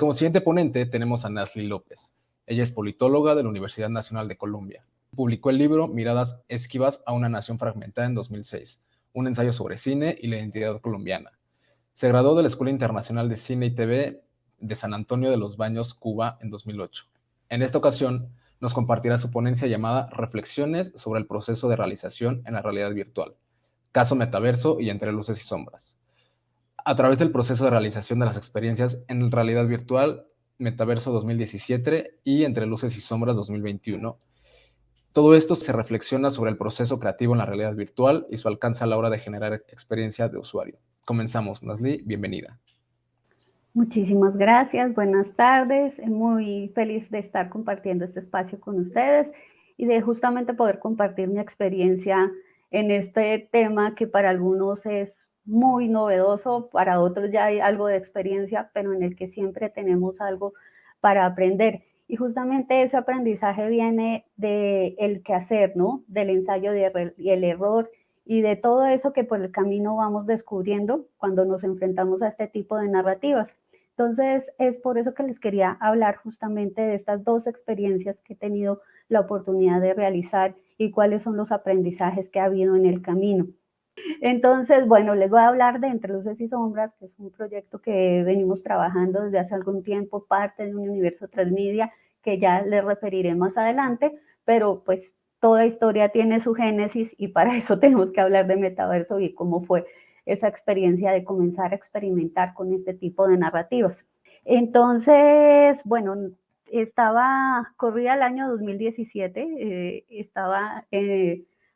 Como siguiente ponente tenemos a Nazli López. Ella es politóloga de la Universidad Nacional de Colombia. Publicó el libro Miradas esquivas a una nación fragmentada en 2006, un ensayo sobre cine y la identidad colombiana. Se graduó de la Escuela Internacional de Cine y TV de San Antonio de los Baños, Cuba, en 2008. En esta ocasión, nos compartirá su ponencia llamada Reflexiones sobre el proceso de realización en la realidad virtual, caso metaverso y entre luces y sombras. A través del proceso de realización de las experiencias en realidad virtual, Metaverso 2017 y Entre luces y sombras 2021. Todo esto se reflexiona sobre el proceso creativo en la realidad virtual y su alcance a la hora de generar experiencia de usuario. Comenzamos. Nazli, bienvenida. Muchísimas gracias, buenas tardes, muy feliz de estar compartiendo este espacio con ustedes y de justamente poder compartir mi experiencia en este tema que para algunos es muy novedoso, para otros ya hay algo de experiencia, pero en el que siempre tenemos algo para aprender. Y justamente ese aprendizaje viene del quehacer, ¿no? Del ensayo y el error y de todo eso que por el camino vamos descubriendo cuando nos enfrentamos a este tipo de narrativas. Entonces, es por eso que les quería hablar justamente de estas dos experiencias que he tenido la oportunidad de realizar y cuáles son los aprendizajes que ha habido en el camino. Entonces, bueno, les voy a hablar de Entre luces y sombras, que es un proyecto que venimos trabajando desde hace algún tiempo, parte de un universo transmedia que ya les referiré más adelante, pero pues toda historia tiene su génesis y para eso tenemos que hablar de metaverso y cómo fue esa experiencia de comenzar a experimentar con este tipo de narrativas. Entonces, bueno, corría el año 2017, estaba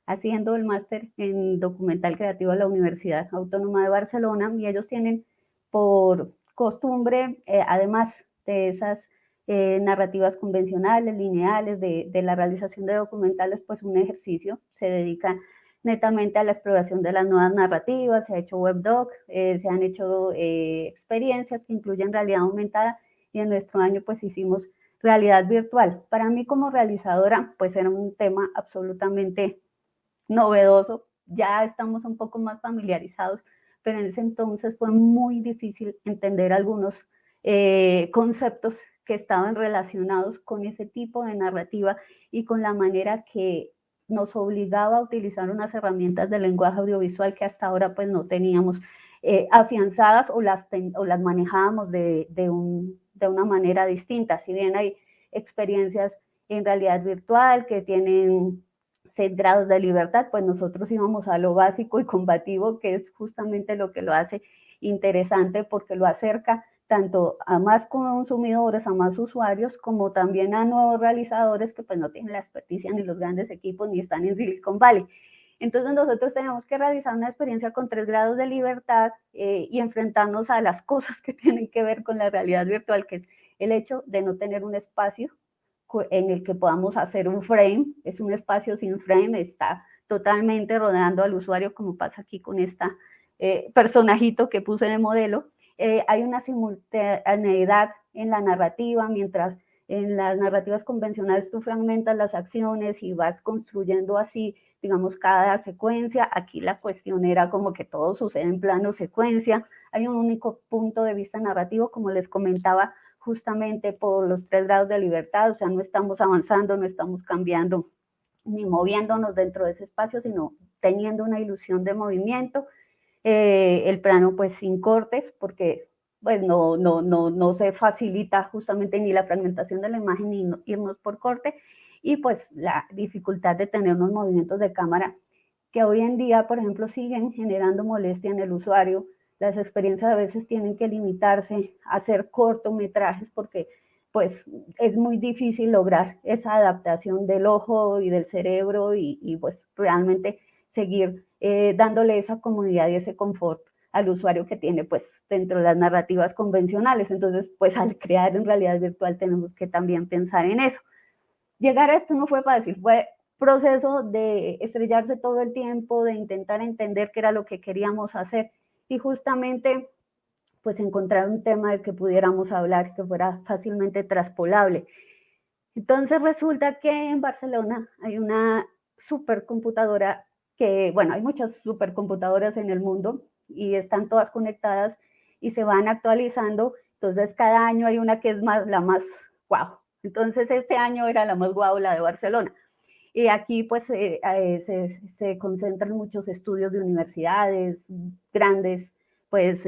haciendo el máster en documental creativo de la Universidad Autónoma de Barcelona y ellos tienen por costumbre, además de esas narrativas convencionales, lineales, de la realización de documentales, pues un ejercicio, se dedica netamente a la exploración de las nuevas narrativas, se ha hecho webdoc, se han hecho experiencias que incluyen realidad aumentada y en nuestro año pues hicimos realidad virtual. Para mí como realizadora pues era un tema absolutamente novedoso, ya estamos un poco más familiarizados, pero en ese entonces fue muy difícil entender algunos conceptos que estaban relacionados con ese tipo de narrativa y con la manera que nos obligaba a utilizar unas herramientas de lenguaje audiovisual que hasta ahora pues no teníamos afianzadas o las manejábamos de una manera distinta. Si bien hay experiencias en realidad virtual que tienen 6 grados de libertad, pues nosotros íbamos a lo básico y combativo, que es justamente lo que lo hace interesante porque lo acerca tanto a más consumidores, a más usuarios, como también a nuevos realizadores que pues no tienen la experticia ni los grandes equipos ni están en Silicon Valley. Entonces nosotros tenemos que realizar una experiencia con 3 grados de libertad y enfrentarnos a las cosas que tienen que ver con la realidad virtual, que es el hecho de no tener un espacio en el que podamos hacer un frame, es un espacio sin frame, está totalmente rodeando al usuario, como pasa aquí con esta personajito que puse de modelo. Hay una simultaneidad en la narrativa, mientras en las narrativas convencionales tú fragmentas las acciones y vas construyendo así, digamos, cada secuencia. Aquí la cuestión era como que todo sucede en plano secuencia. Hay un único punto de vista narrativo, como les comentaba, justamente por los 3 grados de libertad, o sea, no estamos avanzando, no estamos cambiando ni moviéndonos dentro de ese espacio, sino teniendo una ilusión de movimiento. El plano pues sin cortes, porque pues no se facilita justamente ni la fragmentación de la imagen ni irnos por corte, y pues la dificultad de tener unos movimientos de cámara que hoy en día, por ejemplo, siguen generando molestia en el usuario. Las experiencias a veces tienen que limitarse a hacer cortometrajes porque pues es muy difícil lograr esa adaptación del ojo y del cerebro y pues realmente seguir dándole esa comodidad y ese confort al usuario que tiene pues dentro de las narrativas convencionales. Entonces pues al crear en realidad virtual tenemos que también pensar en eso. Llegar a esto no fue fácil, fue proceso de estrellarse todo el tiempo, de intentar entender qué era lo que queríamos hacer y justamente pues encontrar un tema del que pudiéramos hablar que fuera fácilmente traspolable. Entonces resulta que en Barcelona hay una supercomputadora que, bueno, hay muchas supercomputadoras en el mundo y están todas conectadas y se van actualizando Entonces cada año hay una que es la más guau. Entonces este año era la más guau, la de Barcelona. Y aquí pues se concentran muchos estudios de universidades, grandes pues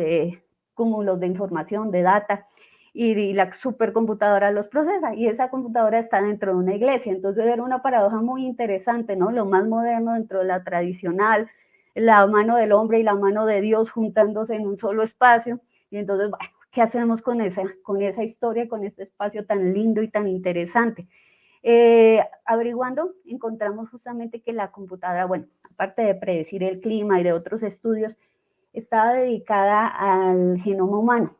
cúmulos de información, de data, y la supercomputadora los procesa, y esa computadora está dentro de una iglesia. Entonces era una paradoja muy interesante, ¿no? Lo más moderno dentro de la tradicional, la mano del hombre y la mano de Dios juntándose en un solo espacio. Y entonces, bueno, ¿qué hacemos con esa historia, con este espacio tan lindo y tan interesante? Averiguando, encontramos justamente que la computadora, bueno, aparte de predecir el clima y de otros estudios, estaba dedicada al genoma humano.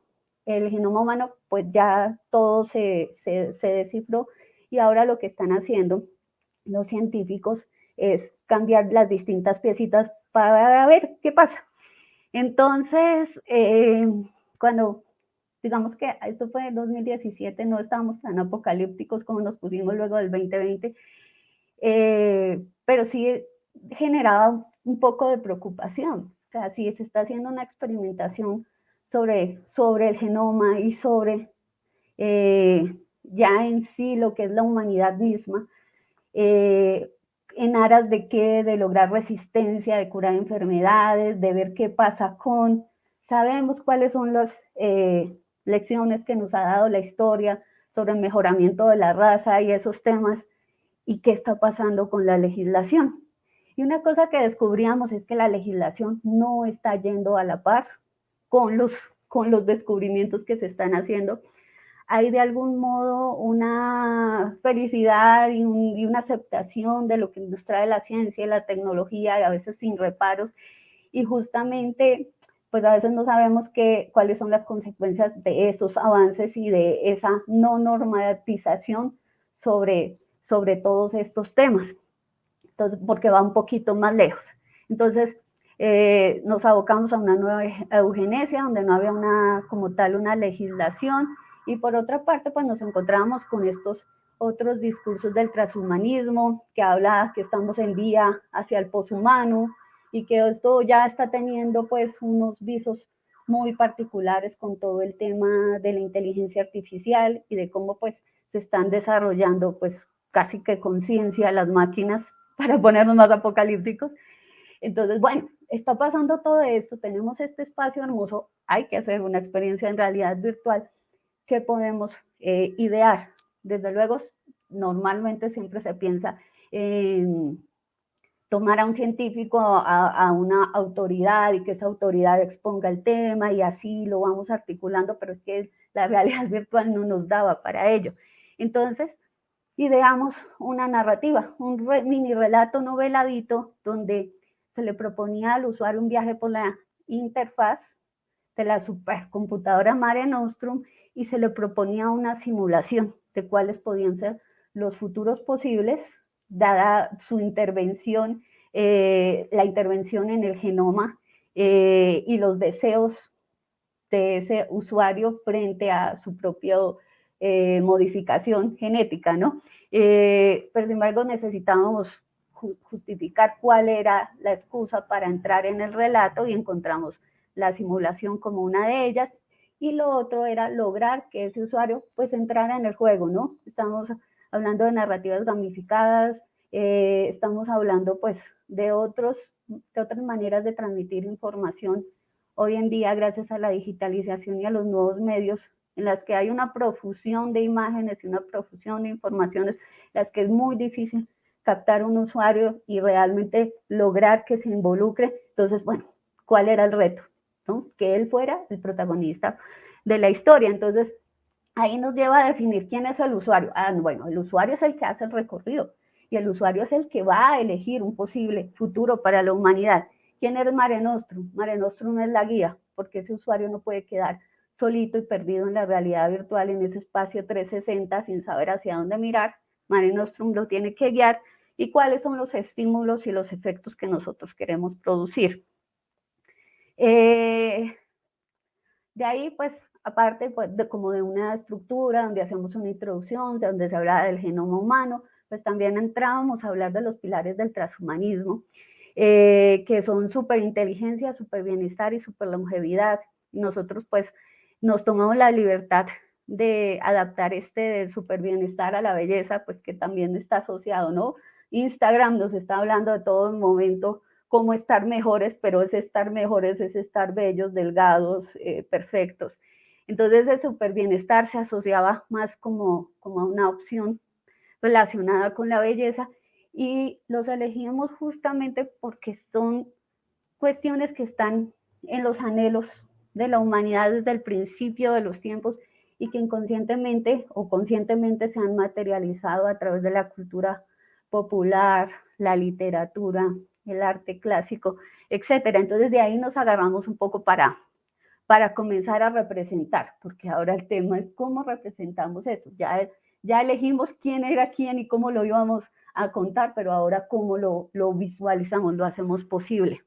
El genoma humano, pues ya todo se descifró, y ahora lo que están haciendo los científicos es cambiar las distintas piecitas para ver qué pasa. Entonces, cuando digamos que esto fue en 2017, no estábamos tan apocalípticos como nos pusimos luego del 2020, pero sí generaba un poco de preocupación. O sea, si se está haciendo una experimentación sobre el genoma y sobre ya en sí lo que es la humanidad misma, en aras de qué, de lograr resistencia, de curar enfermedades, de ver qué pasa con, sabemos cuáles son las lecciones que nos ha dado la historia sobre el mejoramiento de la raza y esos temas, y qué está pasando con la legislación. Y una cosa que descubríamos es que la legislación no está yendo a la par con los descubrimientos que se están haciendo. Hay de algún modo una felicidad y una aceptación de lo que nos trae la ciencia y la tecnología, y a veces sin reparos, y justamente pues a veces no sabemos cuáles son las consecuencias de esos avances y de esa no normatización sobre todos estos temas. Entonces, porque va un poquito más lejos. Entonces, nos abocamos a una nueva eugenesia, donde no había como tal una legislación, y por otra parte, pues nos encontramos con estos otros discursos del transhumanismo, que habla que estamos en vía hacia el poshumano, y que esto ya está teniendo pues unos visos muy particulares con todo el tema de la inteligencia artificial y de cómo pues se están desarrollando pues casi que conciencia las máquinas, para ponernos más apocalípticos. Entonces, bueno, está pasando todo esto, tenemos este espacio hermoso, hay que hacer una experiencia en realidad virtual. ¿Qué podemos idear? Desde luego, normalmente siempre se piensa en tomar a un científico, a una autoridad, y que esa autoridad exponga el tema, y así lo vamos articulando, pero es que la realidad virtual no nos daba para ello. Entonces, ideamos una narrativa, un mini relato noveladito, donde se le proponía al usuario un viaje por la interfaz de la supercomputadora Mare Nostrum, y se le proponía una simulación de cuáles podían ser los futuros posibles, dada su intervención, la intervención en el genoma y los deseos de ese usuario frente a su propia modificación genética, ¿no? Pero sin embargo necesitábamos justificar cuál era la excusa para entrar en el relato, y encontramos la simulación como una de ellas, y lo otro era lograr que ese usuario pues entrara en el juego, ¿no? Estamos hablando de narrativas gamificadas, estamos hablando pues de otras maneras de transmitir información hoy en día, gracias a la digitalización y a los nuevos medios, en las que hay una profusión de imágenes y una profusión de informaciones, las que es muy difícil captar un usuario y realmente lograr que se involucre. Entonces, bueno, ¿cuál era el reto? ¿No? Que él fuera el protagonista de la historia. Entonces, ahí nos lleva a definir quién es el usuario. Bueno, el usuario es el que hace el recorrido, y el usuario es el que va a elegir un posible futuro para la humanidad. ¿Quién es Mare Nostrum? Mare Nostrum es la guía, porque ese usuario no puede quedar solito y perdido en la realidad virtual, en ese espacio 360, sin saber hacia dónde mirar. Mare Nostrum lo tiene que guiar, y cuáles son los estímulos y los efectos que nosotros queremos producir. De ahí, pues, aparte pues, como de una estructura donde hacemos una introducción, donde se habla del genoma humano, pues también entrábamos a hablar de los pilares del transhumanismo, que son superinteligencia, superbienestar y superlongevidad. Nosotros pues nos tomamos la libertad de adaptar este super bienestar a la belleza, pues que también está asociado, ¿no? Instagram nos está hablando de todo el momento cómo estar mejores, pero ese estar mejores es estar bellos, delgados, perfectos. Entonces el super bienestar se asociaba más como a una opción relacionada con la belleza y los elegimos justamente porque son cuestiones que están en los anhelos de la humanidad desde el principio de los tiempos y que inconscientemente o conscientemente se han materializado a través de la cultura popular, la literatura, el arte clásico, etcétera. Entonces de ahí nos agarramos un poco para comenzar a representar, porque ahora el tema es cómo representamos eso. Ya elegimos quién era quién y cómo lo íbamos a contar, pero ahora cómo lo visualizamos, lo hacemos posible.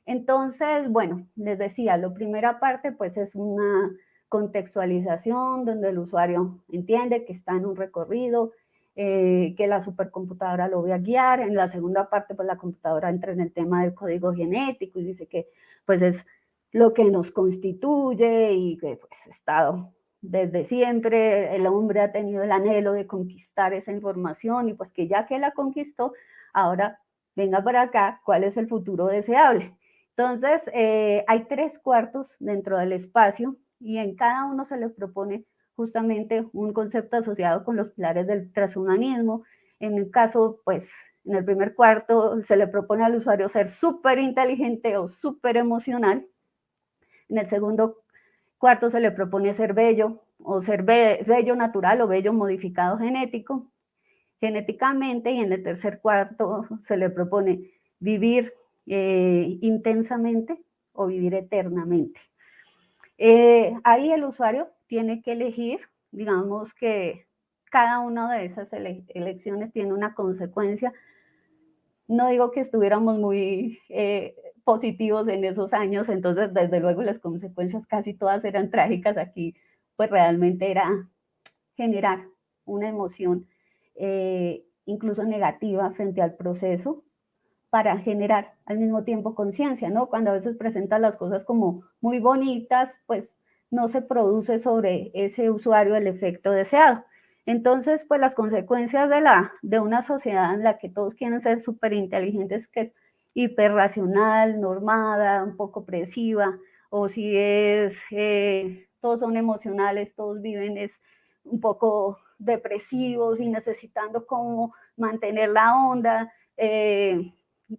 Entonces, bueno, les decía, la primera parte pues es una contextualización donde el usuario entiende que está en un recorrido, que la supercomputadora lo va a guiar. En la segunda parte pues la computadora entra en el tema del código genético y dice que pues es lo que nos constituye y que pues estado desde siempre el hombre ha tenido el anhelo de conquistar esa información y pues que ya que la conquistó, ahora venga para acá, ¿cuál es el futuro deseable? Entonces, hay 3 cuartos dentro del espacio y en cada uno se le propone justamente un concepto asociado con los pilares del transhumanismo. En el caso, pues, en el primer cuarto se le propone al usuario ser súper inteligente o súper emocional. En el segundo cuarto se le propone ser bello o ser bello natural o bello modificado genéticamente. Y en el tercer cuarto se le propone vivir intensamente o vivir eternamente. Ahí el usuario tiene que elegir, digamos que cada una de esas elecciones tiene una consecuencia. No digo que estuviéramos muy positivos en esos años, entonces desde luego las consecuencias casi todas eran trágicas. Aquí pues realmente era generar una emoción incluso negativa frente al proceso para generar al mismo tiempo conciencia, ¿no? Cuando a veces presentan las cosas como muy bonitas, pues no se produce sobre ese usuario el efecto deseado. Entonces, pues las consecuencias de una sociedad en la que todos quieren ser súper inteligentes, que es hiperracional, normada, un poco opresiva, o si es, todos son emocionales, todos viven es un poco depresivos y necesitando como mantener la onda.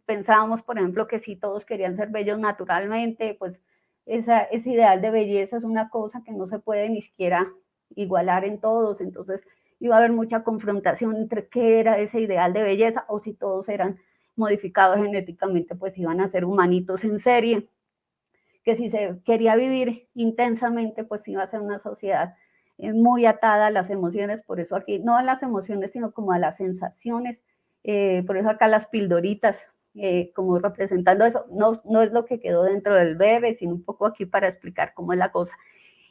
Pensábamos, por ejemplo, que si todos querían ser bellos naturalmente, pues ese ideal de belleza es una cosa que no se puede ni siquiera igualar en todos. Entonces iba a haber mucha confrontación entre qué era ese ideal de belleza, o si todos eran modificados genéticamente, pues iban a ser humanitos en serie. Que si se quería vivir intensamente, pues iba a ser una sociedad muy atada a las emociones. Por eso aquí, no a las emociones, sino como a las sensaciones. Por eso acá las pildoritas, como representando eso, no es lo que quedó dentro del bebé, sino un poco aquí para explicar cómo es la cosa.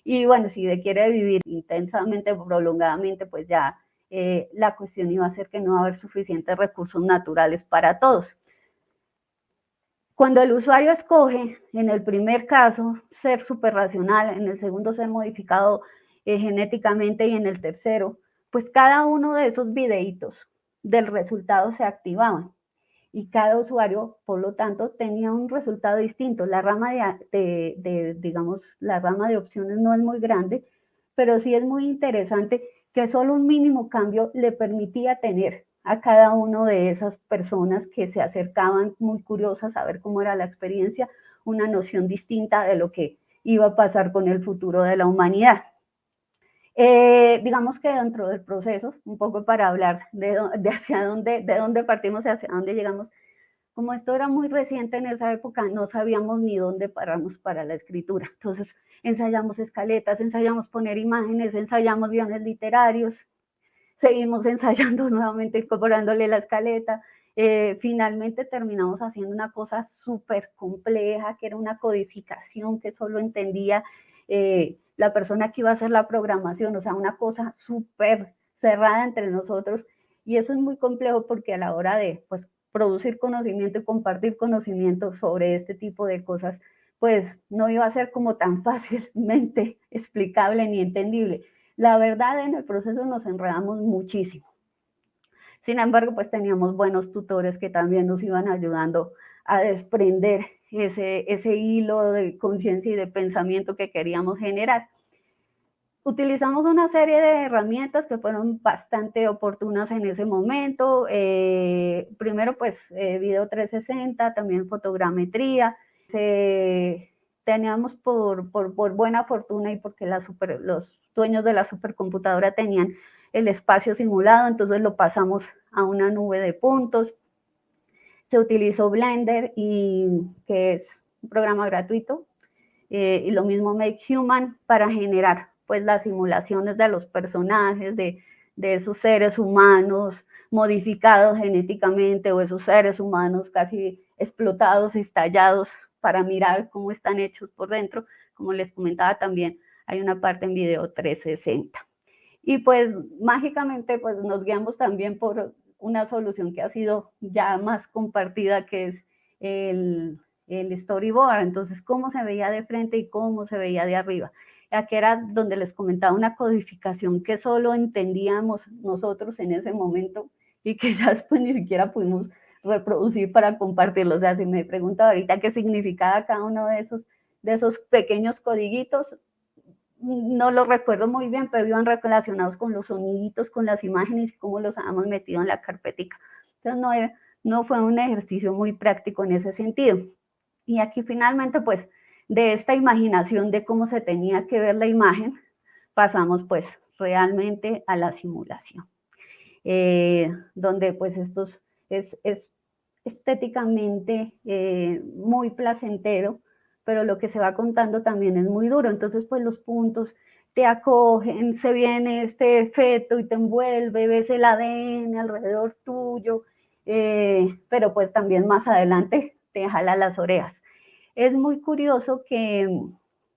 Y bueno, si se quiere vivir intensamente, prolongadamente, pues ya la cuestión iba a ser que no va a haber suficientes recursos naturales para todos. Cuando el usuario escoge, en el primer caso, ser superracional, en el segundo ser modificado genéticamente y en el tercero, pues cada uno de esos videitos del resultado se activaban y cada usuario, por lo tanto, tenía un resultado distinto. La rama digamos, la rama de opciones no es muy grande, pero sí es muy interesante que solo un mínimo cambio le permitía tener a cada una de esas personas que se acercaban muy curiosas a ver cómo era la experiencia, una noción distinta de lo que iba a pasar con el futuro de la humanidad. Digamos que dentro del proceso, un poco para hablar de dónde partimos y hacia dónde llegamos, como esto era muy reciente en esa época, no sabíamos ni dónde pararnos para la escritura. Entonces ensayamos escaletas, ensayamos poner imágenes, ensayamos guiones literarios, seguimos ensayando nuevamente, incorporándole la escaleta. Finalmente terminamos haciendo una cosa súper compleja, que era una codificación que solo entendía la persona que iba a hacer la programación, o sea, una cosa súper cerrada entre nosotros. Y eso es muy complejo porque a la hora de pues, producir conocimiento y compartir conocimiento sobre este tipo de cosas, pues no iba a ser como tan fácilmente explicable ni entendible. La verdad, en el proceso nos enredamos muchísimo. Sin embargo, pues teníamos buenos tutores que también nos iban ayudando a desprender ese hilo de conciencia y de pensamiento que queríamos generar. Utilizamos una serie de herramientas que fueron bastante oportunas en ese momento. Primero, pues, video 360, también fotogrametría. Teníamos por buena fortuna y porque los dueños de la supercomputadora tenían el espacio simulado, entonces lo pasamos a una nube de puntos. Se utilizó Blender, que es un programa gratuito, y lo mismo Make Human para generar pues las simulaciones de los personajes, de esos seres humanos modificados genéticamente o esos seres humanos casi explotados, estallados, para mirar cómo están hechos por dentro. Como les comentaba también, hay una parte en video 360. Y pues mágicamente pues nos guiamos también por una solución que ha sido ya más compartida, que es el storyboard. Entonces, cómo se veía de frente y cómo se veía de arriba. Aquí era donde les comentaba una codificación que solo entendíamos nosotros en ese momento y que ya después ni siquiera pudimos reproducir para compartirlo. O sea, si me preguntan ahorita qué significaba cada uno de esos pequeños codiguitos, no lo recuerdo muy bien, pero iban relacionados con los soniditos, con las imágenes y cómo los habíamos metido en la carpetica. Entonces no fue un ejercicio muy práctico en ese sentido. Y aquí finalmente, pues, de esta imaginación de cómo se tenía que ver la imagen, pasamos pues realmente a la simulación, donde pues es estéticamente muy placentero, pero lo que se va contando también es muy duro. Entonces, pues los puntos te acogen, se viene este feto y te envuelve, ves el ADN alrededor tuyo, pero pues también más adelante te jala las orejas. Es muy curioso que,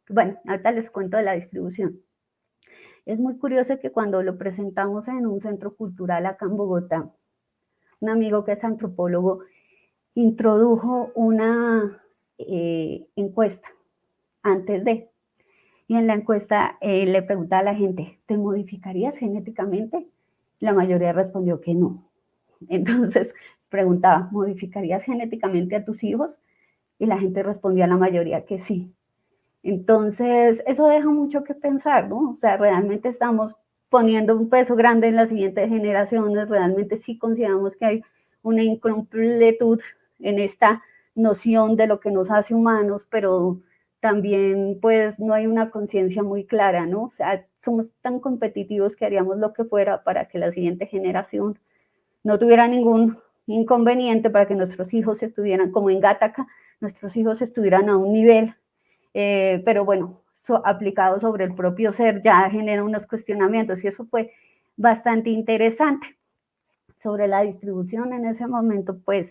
bueno, ahorita les cuento de la distribución. Es muy curioso que cuando lo presentamos en un centro cultural acá en Bogotá, un amigo que es antropólogo introdujo una encuesta antes de, y en la encuesta le preguntaba a la gente, ¿te modificarías genéticamente? La mayoría respondió que no. Entonces preguntaba, ¿modificarías genéticamente a tus hijos? Y la gente respondía a la mayoría que sí. Entonces eso deja mucho que pensar, ¿no? O sea, realmente estamos poniendo un peso grande en las siguientes generaciones, realmente sí consideramos que hay una incompletud en esta noción de lo que nos hace humanos, pero también pues no hay una conciencia muy clara, ¿no? O sea, somos tan competitivos que haríamos lo que fuera para que la siguiente generación no tuviera ningún inconveniente, para que nuestros hijos estuvieran, como en Gattaca, nuestros hijos estuvieran a un nivel, pero bueno, aplicado sobre el propio ser ya genera unos cuestionamientos, y eso fue bastante interesante. Sobre la distribución en ese momento, pues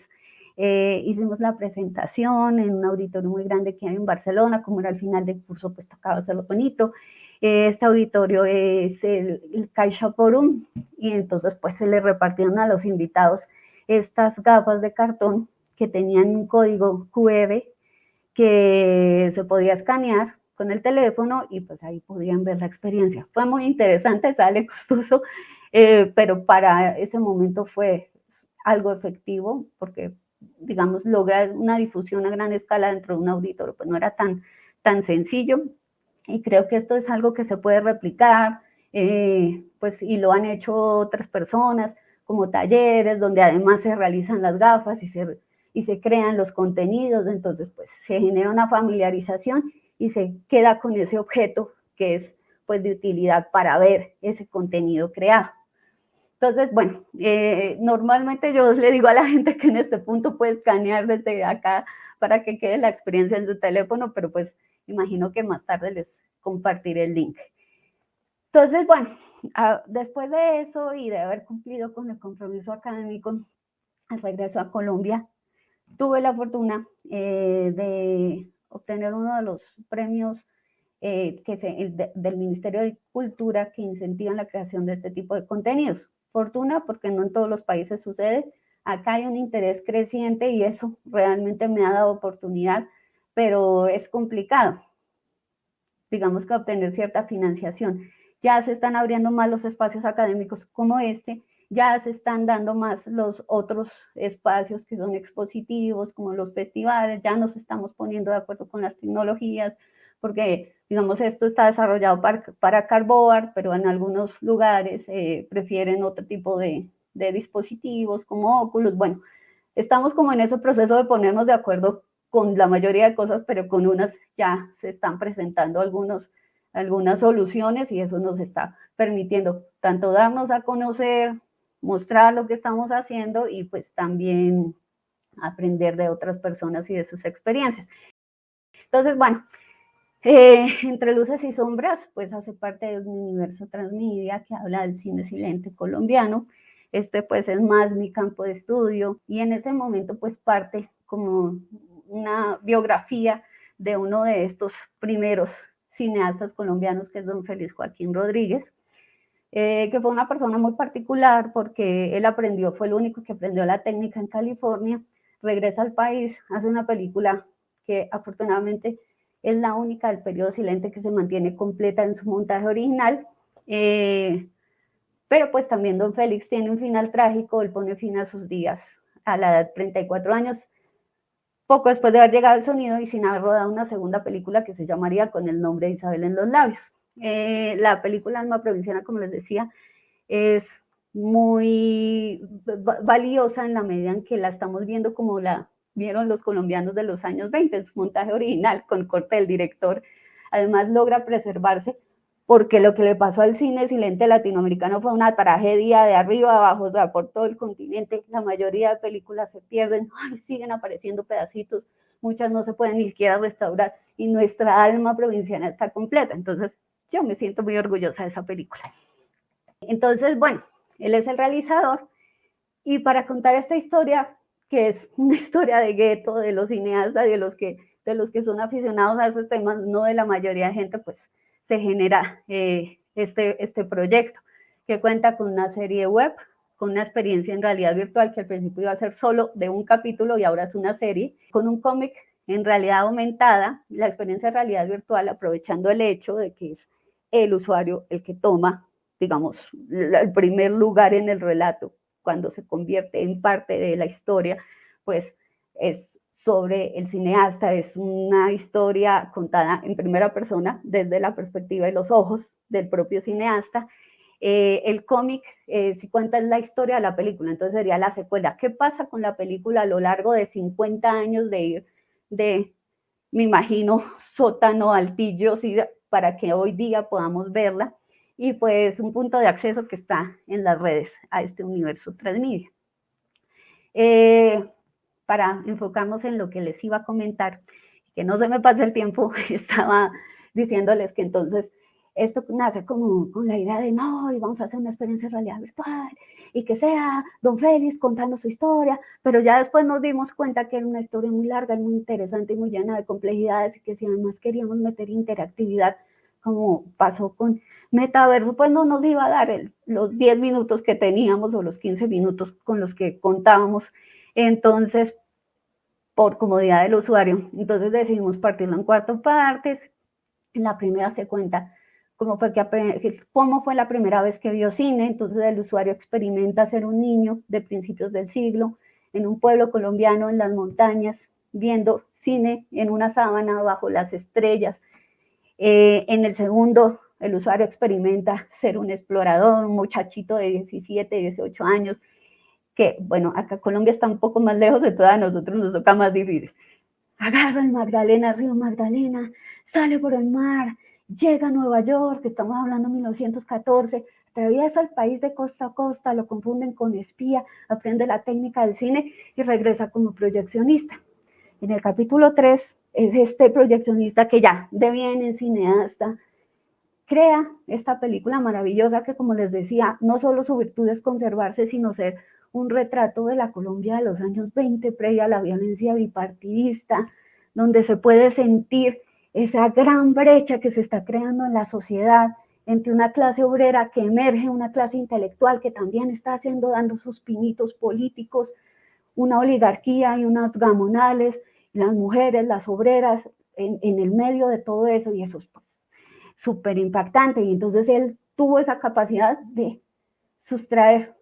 hicimos la presentación en un auditorio muy grande que hay en Barcelona. Como era al final del curso, pues tocaba hacerlo bonito. Este auditorio es el Caixa Forum, y entonces pues se le repartieron a los invitados estas gafas de cartón que tenían un código QR que se podía escanear con el teléfono, y pues ahí podían ver la experiencia. Fue muy interesante, sale costoso, pero para ese momento fue algo efectivo, porque digamos lograr una difusión a gran escala dentro de un auditorio pues no era tan sencillo, y creo que esto es algo que se puede replicar, pues, y lo han hecho otras personas, como talleres donde además se realizan las gafas y se crean los contenidos. Entonces pues se genera una familiarización y se queda con ese objeto que es pues de utilidad para ver ese contenido creado. Entonces, bueno, normalmente yo le digo a la gente que en este punto puede escanear desde acá para que quede la experiencia en su teléfono, pero pues imagino que más tarde les compartiré el link. Entonces, bueno, después de eso y de haber cumplido con el compromiso académico, al regreso a Colombia, tuve la fortuna de obtener uno de los premios del Ministerio de Cultura, que incentivan la creación de este tipo de contenidos. Fortuna, porque no en todos los países sucede. Acá hay un interés creciente y eso realmente me ha dado oportunidad pero es complicado, digamos que obtener cierta financiación. Ya se están abriendo más los espacios académicos como este, ya se están dando más los otros espacios que son expositivos, como los festivales, ya nos estamos poniendo de acuerdo con las tecnologías, porque, digamos, esto está desarrollado para cardboard, pero en algunos lugares prefieren otro tipo de dispositivos como Oculus. Bueno, estamos como en ese proceso de ponernos de acuerdo con la mayoría de cosas, pero con unas ya se están presentando algunas soluciones y eso nos está permitiendo tanto darnos a conocer, mostrar lo que estamos haciendo y pues también aprender de otras personas y de sus experiencias. Entonces, bueno, Entre luces y sombras, pues hace parte de un universo transmedia que habla del cine silente colombiano. Este pues es más mi campo de estudio y en ese momento pues parte como una biografía de uno de estos primeros cineastas colombianos que es don Félix Joaquín Rodríguez, que fue una persona muy particular porque él aprendió, fue el único que aprendió la técnica en California, regresa al país, hace una película que afortunadamente es la única del periodo silente que se mantiene completa en su montaje original, pero pues también don Félix tiene un final trágico, él pone fin a sus días a la edad de 34 años, poco después de haber llegado al sonido y sin haber rodado una segunda película que se llamaría Con el nombre de Isabel en los labios. La película Alma Provinciana, como les decía, es muy valiosa en la medida en que la estamos viendo como la vieron los colombianos de los años 20, en su montaje original, con corte del director. Además logra preservarse porque lo que le pasó al cine silente latinoamericano fue una tragedia de arriba abajo, o sea, por todo el continente. La mayoría de películas se pierden, ay, siguen apareciendo pedacitos, muchas no se pueden ni siquiera restaurar y nuestra alma provinciana está completa. Entonces, yo me siento muy orgullosa de esa película. Entonces, bueno, él es el realizador y para contar esta historia, que es una historia de gueto, de los cineastas, de los que son aficionados a esos temas, no de la mayoría de gente, pues se genera este proyecto que cuenta con una serie web, con una experiencia en realidad virtual que al principio iba a ser solo de un capítulo y ahora es una serie, con un cómic en realidad aumentada, la experiencia de realidad virtual aprovechando el hecho de que es el usuario el que toma, digamos, el primer lugar en el relato, cuando se convierte en parte de la historia, pues es sobre el cineasta, es una historia contada en primera persona desde la perspectiva y los ojos del propio cineasta. El cómic si cuenta la historia de la película, entonces sería la secuela. ¿Qué pasa con la película a lo largo de 50 años de ir de, me imagino, sótano, altillo, ¿sí? Para que hoy día podamos verla? Y pues un punto de acceso que está en las redes a este universo transmedia. Para enfocarnos en lo que les iba a comentar, que no se me pase el tiempo, estaba diciéndoles que entonces esto nace como con la idea de no, y vamos a hacer una experiencia de realidad virtual, y que sea don Félix contando su historia, pero ya después nos dimos cuenta que era una historia muy larga, muy interesante y muy llena de complejidades, y que si además queríamos meter interactividad, como pasó con Metaverso, pues no nos iba a dar los 10 minutos que teníamos o los 15 minutos con los que contábamos. Entonces, por comodidad del usuario, entonces decidimos partirlo en 4 partes. En la primera se cuenta cómo fue la primera vez que vio cine, entonces el usuario experimenta ser un niño de principios del siglo, en un pueblo colombiano, en las montañas, viendo cine en una sábana bajo las estrellas. En el segundo, el usuario experimenta ser un explorador, un muchachito de 17, 18 años, que, bueno, acá Colombia está un poco más lejos de todas, a nosotros nos toca más difícil. Agarra el Magdalena, río Magdalena, sale por el mar, llega a Nueva York, que estamos hablando de 1914, atraviesa el país de costa a costa, lo confunden con espía, aprende la técnica del cine y regresa como proyeccionista. En el capítulo 3 es este proyeccionista que ya deviene cineasta, crea esta película maravillosa que, como les decía, no solo su virtud es conservarse, sino ser un retrato de la Colombia de los años 20, previa a la violencia bipartidista, donde se puede sentir esa gran brecha que se está creando en la sociedad entre una clase obrera que emerge, una clase intelectual que también está dando sus pinitos políticos, una oligarquía y unos gamonales las mujeres, las obreras, en el medio de todo eso, y eso es pues, súper impactante. Y entonces él tuvo esa capacidad de sustraer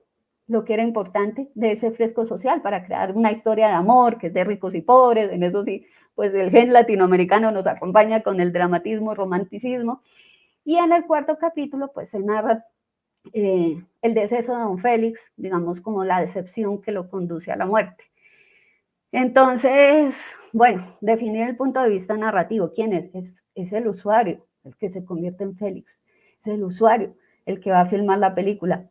lo que era importante de ese fresco social para crear una historia de amor que es de ricos y pobres. En eso sí, pues el gen latinoamericano nos acompaña con el dramatismo, romanticismo. Y en el cuarto capítulo pues se narra el deceso de don Félix, digamos como la decepción que lo conduce a la muerte. Entonces, bueno, definir el punto de vista narrativo. ¿Quién es? Es el usuario, el que se convierte en Félix. Es el usuario, el que va a filmar la película.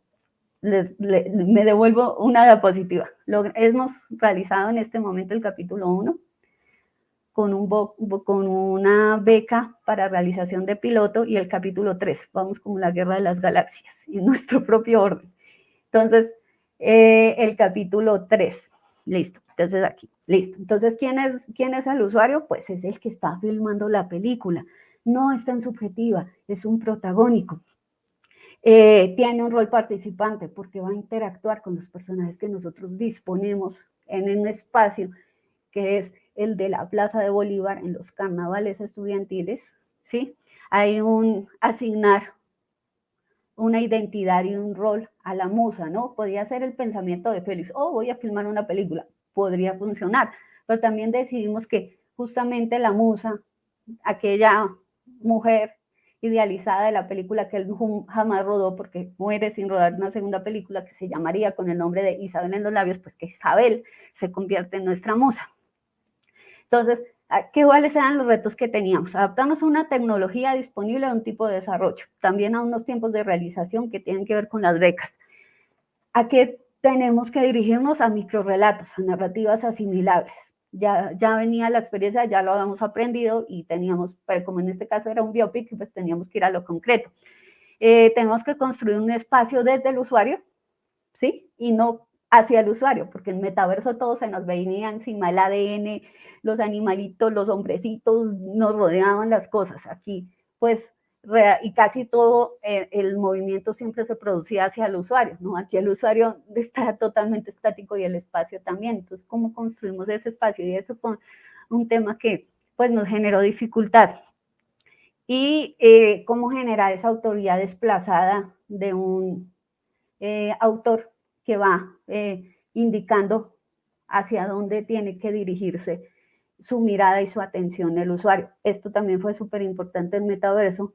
Me devuelvo una diapositiva. Hemos realizado en este momento el capítulo 1 con una beca para realización de piloto, y el capítulo 3, vamos como la guerra de las galaxias, en nuestro propio orden. Entonces, el capítulo 3, listo. Entonces aquí, listo. Entonces, ¿quién es el usuario? Pues es el que está filmando la película. No es tan subjetiva, es un protagónico. Tiene un rol participante porque va a interactuar con los personajes que nosotros disponemos en un espacio que es el de la Plaza de Bolívar en los carnavales estudiantiles, ¿sí? Hay un asignar una identidad y un rol a la musa, ¿no? Podría ser el pensamiento de Félix, oh, voy a filmar una película, podría funcionar, pero también decidimos que justamente la musa, aquella mujer idealizada de la película que él jamás rodó porque muere sin rodar una segunda película que se llamaría con el nombre de Isabel en los labios, pues que Isabel se convierte en nuestra musa. Entonces, ¿cuáles eran los retos que teníamos? Adaptarnos a una tecnología disponible a un tipo de desarrollo, también a unos tiempos de realización que tienen que ver con las becas. ¿A qué tenemos que dirigirnos? A microrelatos, a narrativas asimilables. Ya venía la experiencia, ya lo habíamos aprendido y teníamos, pero como en este caso era un biopic, pues teníamos que ir a lo concreto. Tenemos que construir un espacio desde el usuario, ¿sí? Y no hacia el usuario, porque en metaverso todo se nos venía encima, el ADN, los animalitos, los hombrecitos, nos rodeaban las cosas. Aquí, pues, y casi todo el movimiento siempre se producía hacia el usuario, ¿no? Aquí el usuario está totalmente estático y el espacio también. Entonces, ¿cómo construimos ese espacio? Y eso fue un tema que, pues, nos generó dificultad. Y cómo generar esa autoridad desplazada de un autor que va indicando hacia dónde tiene que dirigirse su mirada y su atención el usuario. Esto también fue súper importante en Metaverso.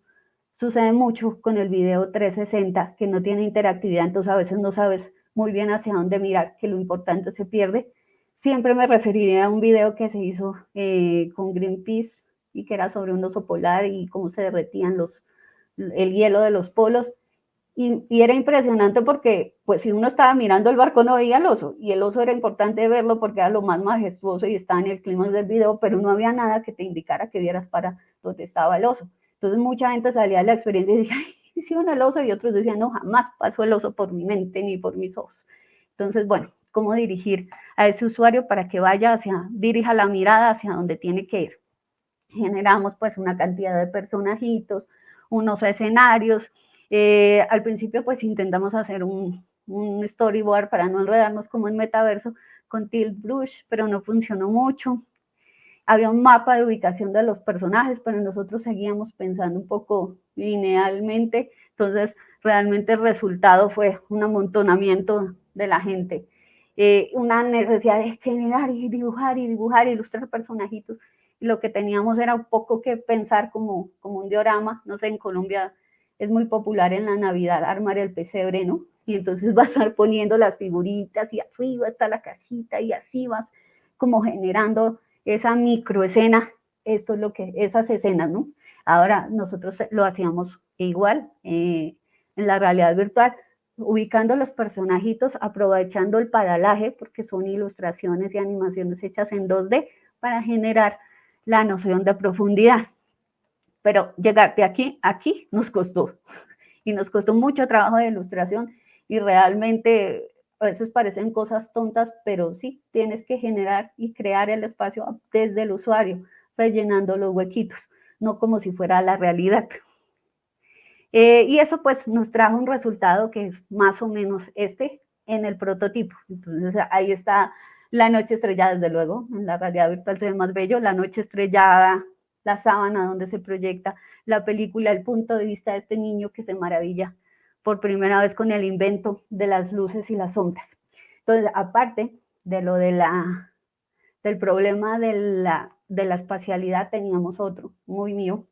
Sucede mucho con el video 360, que no tiene interactividad, entonces a veces no sabes muy bien hacia dónde mirar, que lo importante se pierde. Siempre me referiría a un video que se hizo con Greenpeace y que era sobre un oso polar y cómo se derretían el hielo de los polos. Y era impresionante porque, pues, si uno estaba mirando el barco no veía al oso, y el oso era importante verlo porque era lo más majestuoso y estaba en el clímax del video, pero no había nada que te indicara que vieras para dónde estaba el oso. Entonces mucha gente salía de la experiencia y decía, ay, hicieron el oso, y otros decían, no, jamás pasó el oso por mi mente ni por mis ojos. Entonces, bueno, cómo dirigir a ese usuario para que dirija la mirada hacia donde tiene que ir. Generamos pues una cantidad de personajitos, unos escenarios. Al principio pues intentamos hacer un storyboard para no enredarnos como en Metaverso con Tilt Brush, pero no funcionó mucho. Había un mapa de ubicación de los personajes, pero nosotros seguíamos pensando un poco linealmente, entonces realmente el resultado fue un amontonamiento de la gente. Una necesidad de generar y dibujar, ilustrar personajitos. Y lo que teníamos era un poco que pensar como un diorama. No sé, en Colombia es muy popular en la Navidad armar el pesebre, ¿no? Y entonces vas a estar poniendo las figuritas y arriba está la casita y así vas como generando esa microescena. Esto es lo que, esas escenas, ¿no? Ahora nosotros lo hacíamos igual en la realidad virtual, ubicando los personajitos, aprovechando el paralaje, porque son ilustraciones y animaciones hechas en 2D para generar la noción de profundidad. Pero llegar de aquí a aquí nos costó, y nos costó mucho trabajo de ilustración, y realmente a veces parecen cosas tontas, pero sí, tienes que generar y crear el espacio desde el usuario, rellenando los huequitos, no como si fuera la realidad. Y eso pues nos trajo un resultado que es más o menos este en el prototipo. Entonces ahí está La noche estrellada, desde luego, en la realidad virtual se ve más bello, la noche estrellada, la sábana donde se proyecta la película, el punto de vista de este niño que se maravilla por primera vez con el invento de las luces y las sombras. Entonces, aparte de lo de del problema de la espacialidad, teníamos otro muy mío,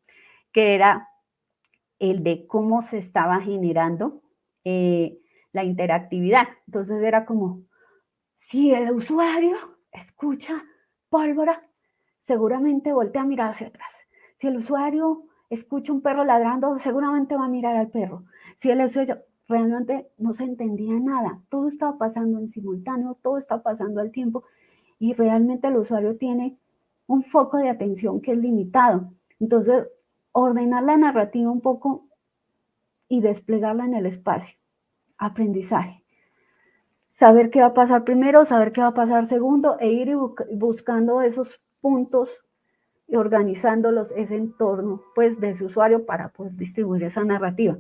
que era el de cómo se estaba generando la interactividad. Entonces era como, si el usuario escucha pólvora, seguramente voltea a mirar hacia atrás. Si el usuario escucha un perro ladrando, seguramente va a mirar al perro. Si el usuario realmente no se entendía nada, todo estaba pasando en simultáneo, todo está pasando al tiempo y realmente el usuario tiene un foco de atención que es limitado. Entonces, ordenar la narrativa un poco y desplegarla en el espacio. Aprendizaje. Saber qué va a pasar primero, saber qué va a pasar segundo e ir buscando esos puntos y organizándolos ese entorno pues de su usuario para pues distribuir esa narrativa.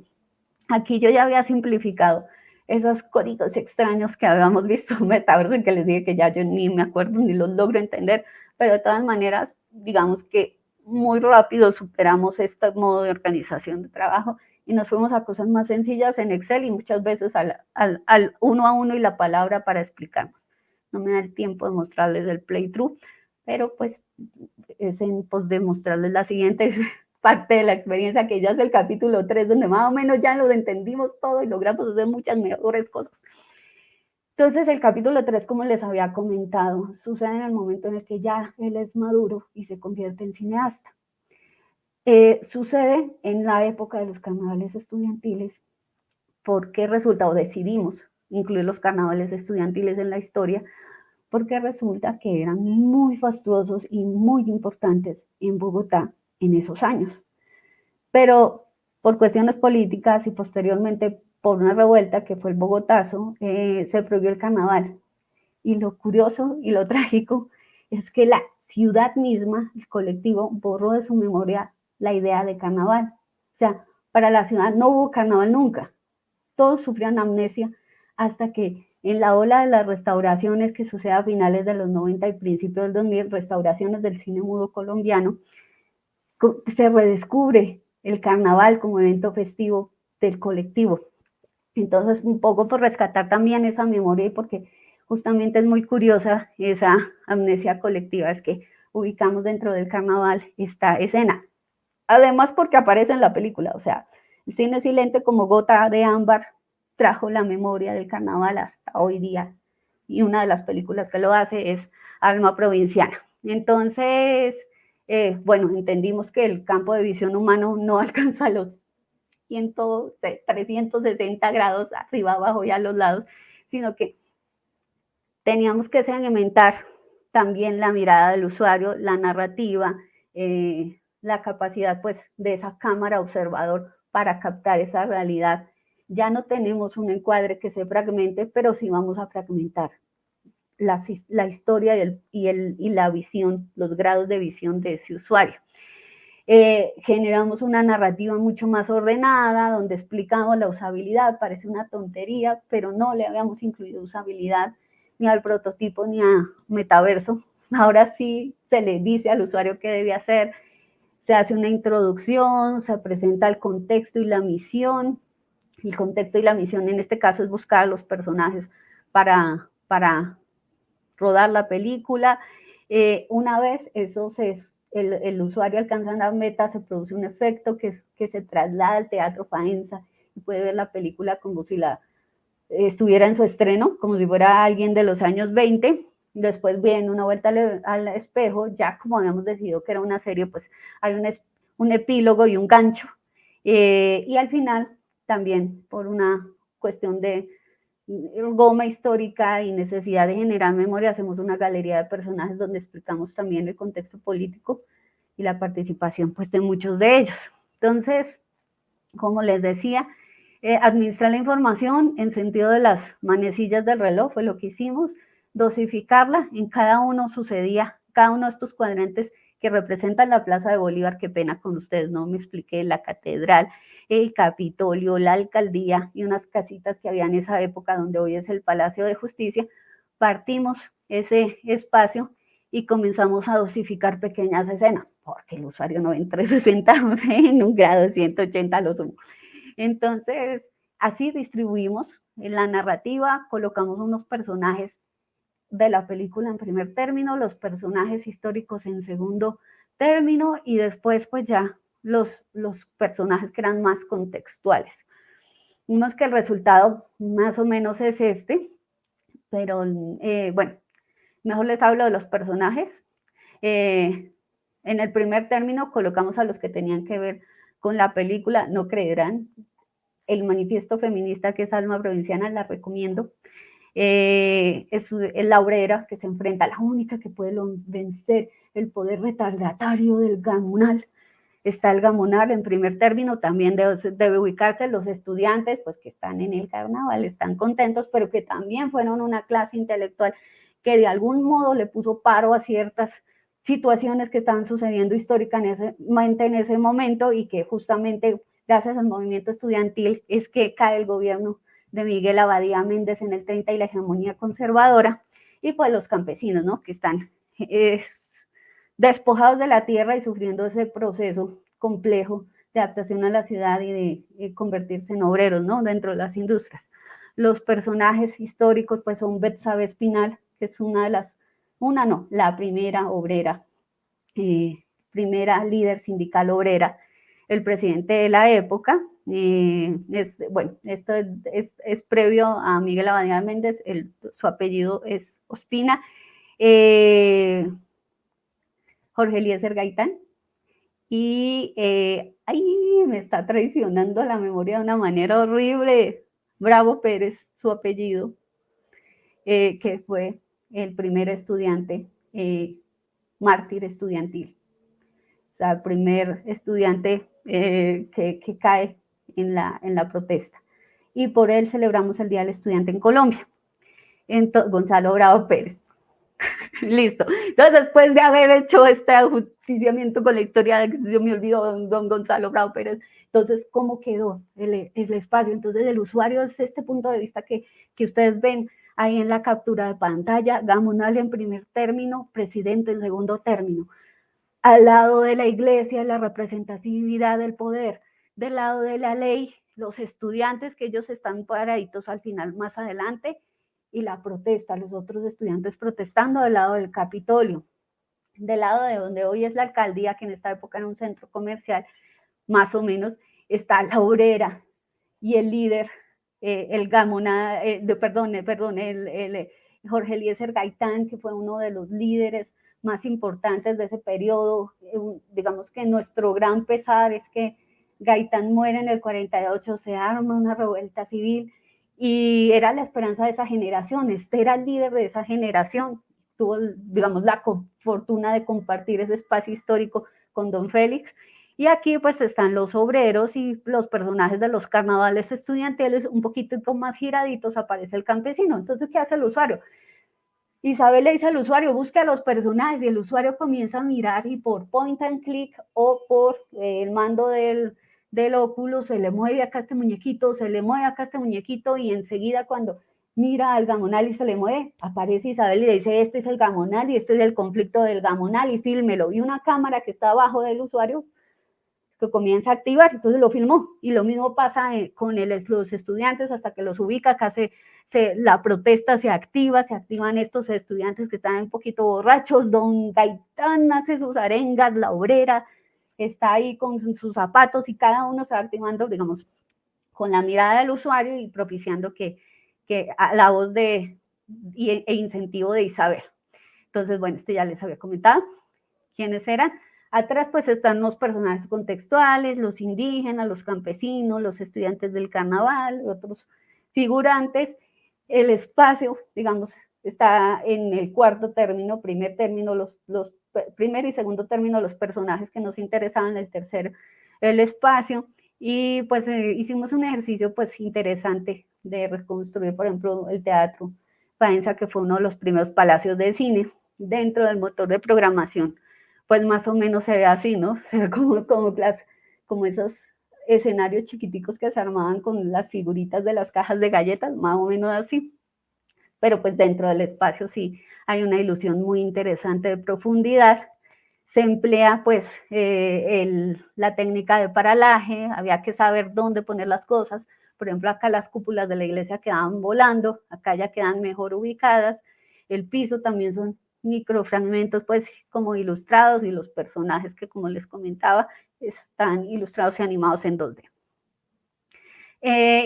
Aquí yo ya había simplificado esos códigos extraños que habíamos visto en Metaverso, en que les dije que ya yo ni me acuerdo ni los logro entender, pero de todas maneras, digamos que muy rápido superamos este modo de organización de trabajo y nos fuimos a cosas más sencillas en Excel y muchas veces al uno a uno y la palabra para explicarnos. No me da el tiempo de mostrarles el playthrough, pero pues es en pos de mostrarles la siguiente parte de la experiencia, que ya es el capítulo 3, donde más o menos ya lo entendimos todo y logramos hacer muchas mejores cosas. Entonces, el capítulo 3, como les había comentado, sucede en el momento en el que ya él es maduro y se convierte en cineasta. Sucede en la época de los carnavales estudiantiles, porque resulta, o decidimos incluir los carnavales estudiantiles en la historia, porque resulta que eran muy fastuosos y muy importantes en Bogotá en esos años. Pero por cuestiones políticas y posteriormente por una revuelta que fue el Bogotazo, se prohibió el carnaval. Y lo curioso y lo trágico es que la ciudad misma, el colectivo, borró de su memoria la idea de carnaval. O sea, para la ciudad no hubo carnaval nunca. Todos sufrían amnesia hasta que en la ola de las restauraciones que sucede a finales de los 90 y principios del 2000, restauraciones del cine mudo colombiano, se redescubre el carnaval como evento festivo del colectivo. Entonces, un poco por rescatar también esa memoria y porque justamente es muy curiosa esa amnesia colectiva, es que ubicamos dentro del carnaval esta escena. Además, porque aparece en la película, o sea, el cine silente como gota de ámbar trajo la memoria del carnaval hasta hoy día. Y una de las películas que lo hace es Alma Provinciana. Entonces, bueno, entendimos que el campo de visión humano no alcanza los 360 grados arriba, abajo y a los lados, sino que teníamos que segmentar también la mirada del usuario, la narrativa, la capacidad pues de esa cámara observador para captar esa realidad. Ya no tenemos un encuadre que se fragmente, pero sí vamos a fragmentar la historia y la visión, los grados de visión de ese usuario. Generamos una narrativa mucho más ordenada, donde explicamos la usabilidad, parece una tontería, pero no le habíamos incluido usabilidad ni al prototipo ni a Metaverso. Ahora sí se le dice al usuario qué debe hacer, se hace una introducción, se presenta el contexto y la misión. El contexto y la misión en este caso es buscar a los personajes para rodar la película. Una vez el usuario alcanza una meta, se produce un efecto que se traslada al Teatro Faenza y puede ver la película como si estuviera en su estreno, como si fuera alguien de los años 20. Después viene una vuelta al espejo, ya como habíamos decidido que era una serie, pues hay un epílogo y un gancho. Y al final, también por una cuestión de goma histórica y necesidad de generar memoria, hacemos una galería de personajes donde explicamos también el contexto político y la participación pues de muchos de ellos. Entonces, como les decía, administrar la información en sentido de las manecillas del reloj fue lo que hicimos, dosificarla, en cada uno sucedía, cada uno de estos cuadrantes que representan la Plaza de Bolívar, qué pena con ustedes, no me expliqué, la catedral, el Capitolio, la alcaldía y unas casitas que había en esa época donde hoy es el Palacio de Justicia, partimos ese espacio y comenzamos a dosificar pequeñas escenas, porque el usuario no ve en 360, en un grado 180 lo sumo. Entonces, así distribuimos en la narrativa, colocamos unos personajes de la película en primer término, los personajes históricos en segundo término y después pues ya los personajes que eran más contextuales. Vimos que el resultado más o menos es este, pero bueno, mejor les hablo de los personajes. En el primer término colocamos a los que tenían que ver con la película, no creerán, el manifiesto feminista que es Alma Provinciana, la recomiendo. Es la obrera que se enfrenta, la única que puede vencer el poder retardatario del gamonal. Está el gamonal en primer término, también debe ubicarse los estudiantes, pues que están en el carnaval, están contentos, pero que también fueron una clase intelectual que de algún modo le puso paro a ciertas situaciones que estaban sucediendo históricamente en ese momento y que justamente gracias al movimiento estudiantil es que cae el gobierno de Miguel Abadía Méndez en el 30 y la hegemonía conservadora, y pues los campesinos, ¿no? Que están despojados de la tierra y sufriendo ese proceso complejo de adaptación a la ciudad y de convertirse en obreros, ¿no? Dentro de las industrias. Los personajes históricos pues son Betsabe Espinal, que es la primera obrera, primera líder sindical obrera, el presidente de la época. Bueno, esto es previo a Miguel Abadía Méndez, su apellido es Ospina. Jorge Eliezer Gaitán, y ahí me está traicionando la memoria de una manera horrible, Bravo Pérez, su apellido, que fue el primer estudiante mártir estudiantil, o sea, el primer estudiante que cae en la protesta, y por él celebramos el Día del Estudiante en Colombia. Gonzalo Bravo Pérez. Listo. Entonces, después de haber hecho este ajusticiamiento con la historia de que yo me olvido don Gonzalo Bravo Pérez, entonces, ¿cómo quedó el espacio? Entonces, el usuario es este punto de vista que ustedes ven ahí en la captura de pantalla, Gamonal en primer término, presidente en segundo término. Al lado de la iglesia, la representatividad del poder. Del lado de la ley, los estudiantes, que ellos están paraditos al final más adelante, y la protesta, los otros estudiantes protestando del lado del Capitolio, del lado de donde hoy es la alcaldía, que en esta época era un centro comercial, más o menos, está la obrera y el líder, el Jorge Eliezer Gaitán, que fue uno de los líderes más importantes de ese periodo. Digamos que nuestro gran pesar es que Gaitán muere en el 48, se arma una revuelta civil, y era la esperanza de esa generación. Este era el líder de esa generación, tuvo, digamos, la fortuna de compartir ese espacio histórico con don Félix. Y aquí pues están los obreros y los personajes de los carnavales estudiantiles, un poquito más giraditos aparece el campesino. Entonces, ¿qué hace el usuario? Isabel le dice al usuario, busca a los personajes, y el usuario comienza a mirar, y por point and click o por el mando del óculo se le mueve acá este muñequito, se le mueve acá este muñequito, y enseguida cuando mira al gamonal y se le mueve, aparece Isabel y le dice, este es el gamonal y este es el conflicto del gamonal y fílmelo. Y una cámara que está abajo del usuario que comienza a activar, entonces lo filmó. Y lo mismo pasa con los estudiantes hasta que los ubica. Acá la protesta se activan estos estudiantes que están un poquito borrachos. Don Gaitán hace sus arengas, la obrera está ahí con sus zapatos, y cada uno se va activando, digamos, con la mirada del usuario y propiciando que a la voz e incentivo de Isabel. Entonces, bueno, esto ya les había comentado quiénes eran. Atrás pues están los personajes contextuales, los indígenas, los campesinos, los estudiantes del carnaval, otros figurantes. El espacio, digamos, está en el cuarto término, primer término, primer y segundo término, los personajes que nos interesaban, el tercero, el espacio. Y pues hicimos un ejercicio pues interesante de reconstruir, por ejemplo, el Teatro Faenza, que fue uno de los primeros palacios de cine dentro del motor de programación. Pues más o menos se ve así, ¿no? Se ve como esos escenarios chiquiticos que se armaban con las figuritas de las cajas de galletas, más o menos así. pero pues dentro del espacio sí hay una ilusión muy interesante de profundidad. Se emplea pues la técnica de paralaje, había que saber dónde poner las cosas. Por ejemplo, acá las cúpulas de la iglesia quedaban volando, acá ya quedan mejor ubicadas. El piso también son microfragmentos pues como ilustrados, y los personajes que, como les comentaba, están ilustrados y animados en 2D.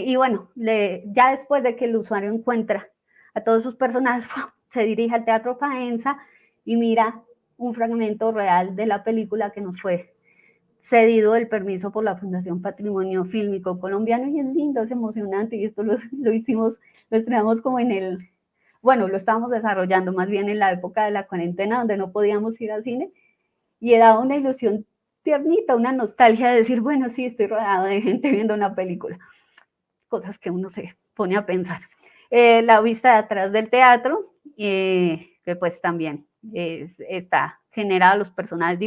Y bueno, ya después de que el usuario encuentra a todos sus personajes, se dirige al Teatro Faenza y mira un fragmento real de la película que nos fue cedido el permiso por la Fundación Patrimonio Fílmico Colombiano, y es lindo, es emocionante, y esto lo hicimos, lo estrenamos como lo estábamos desarrollando más bien en la época de la cuarentena, donde no podíamos ir al cine, y daba una ilusión tiernita, una nostalgia de decir, bueno, sí, estoy rodeado de gente viendo una película, cosas que uno se pone a pensar. La vista de atrás del teatro, que pues también está generada, los personajes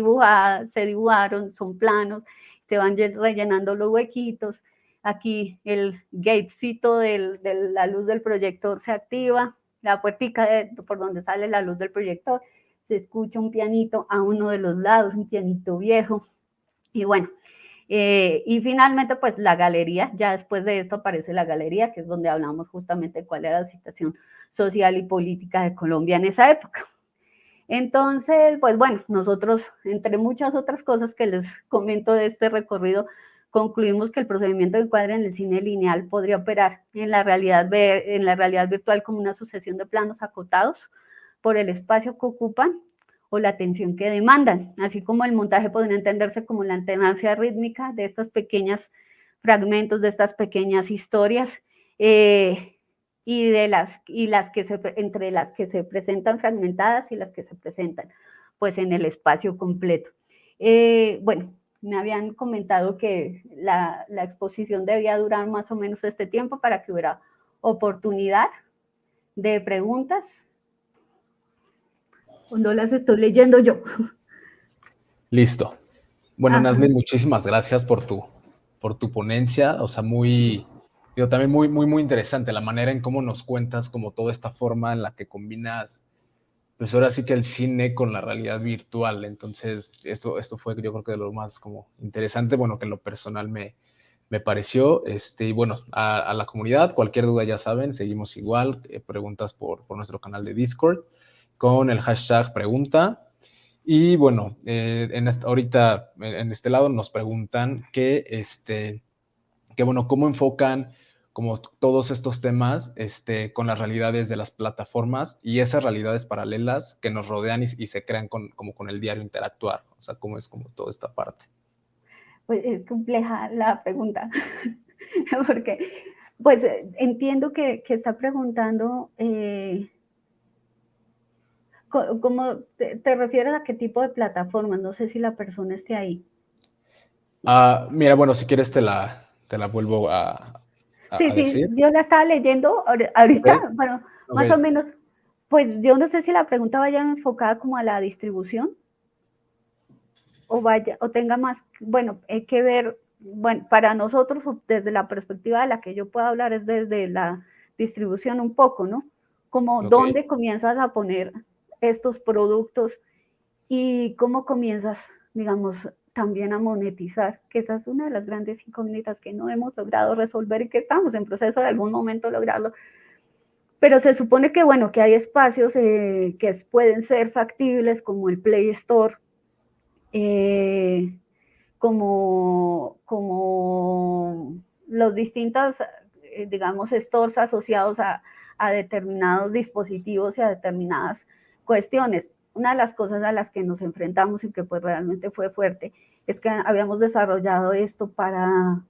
se dibujaron, son planos, se van rellenando los huequitos. Aquí el gatecito de la luz del proyector se activa, la puertica por donde sale la luz del proyector, se escucha un pianito a uno de los lados, un pianito viejo, y bueno, y finalmente, pues la galería, ya después de esto aparece la galería, que es donde hablamos justamente de cuál era la situación social y política de Colombia en esa época. Entonces, pues bueno, nosotros, entre muchas otras cosas que les comento de este recorrido, concluimos que el procedimiento de encuadre en el cine lineal podría operar en la realidad virtual como una sucesión de planos acotados por el espacio que ocupan o la atención que demandan, así como el montaje podría entenderse como la alternancia rítmica de estos pequeños fragmentos, de estas pequeñas historias, entre las que se presentan fragmentadas y las que se presentan pues en el espacio completo. Bueno, me habían comentado que la exposición debía durar más o menos este tiempo para que hubiera oportunidad de preguntas. No las estoy leyendo yo. Listo. Bueno, Nasley, muchísimas gracias por tu ponencia, o sea, también muy interesante la manera en cómo nos cuentas como toda esta forma en la que combinas, pues ahora sí que el cine con la realidad virtual. Entonces, esto fue, yo creo que de lo más como interesante, bueno, que en lo personal me pareció. Y bueno, a la comunidad, cualquier duda ya saben, seguimos igual, preguntas por nuestro canal de Discord con el hashtag pregunta. Y bueno, ahorita en este lado nos preguntan que bueno, cómo enfocan como todos estos temas con las realidades de las plataformas y esas realidades paralelas que nos rodean y se crean como con el diario interactuar. O sea, cómo es como toda esta parte. Pues es compleja la pregunta, porque pues entiendo que está preguntando ¿cómo te refieres a qué tipo de plataformas? No sé si la persona esté ahí. Mira, bueno, si quieres te la vuelvo a decir. Sí, yo la estaba leyendo ahorita, okay. Bueno, okay. Más o menos, pues yo no sé si la pregunta vaya enfocada como a la distribución o tenga más, bueno, hay que ver, bueno, para nosotros desde la perspectiva de la que yo puedo hablar es desde la distribución un poco, ¿no? Como okay. Dónde comienzas a poner estos productos y cómo comienzas, digamos, también a monetizar, que esa es una de las grandes incógnitas que no hemos logrado resolver y que estamos en proceso de algún momento lograrlo. Pero se supone que, bueno, que hay espacios que pueden ser factibles, como el Play Store, como los distintos, digamos, stores asociados a determinados dispositivos y a determinadas cuestiones. Una de las cosas a las que nos enfrentamos y que pues realmente fue fuerte es que habíamos desarrollado esto para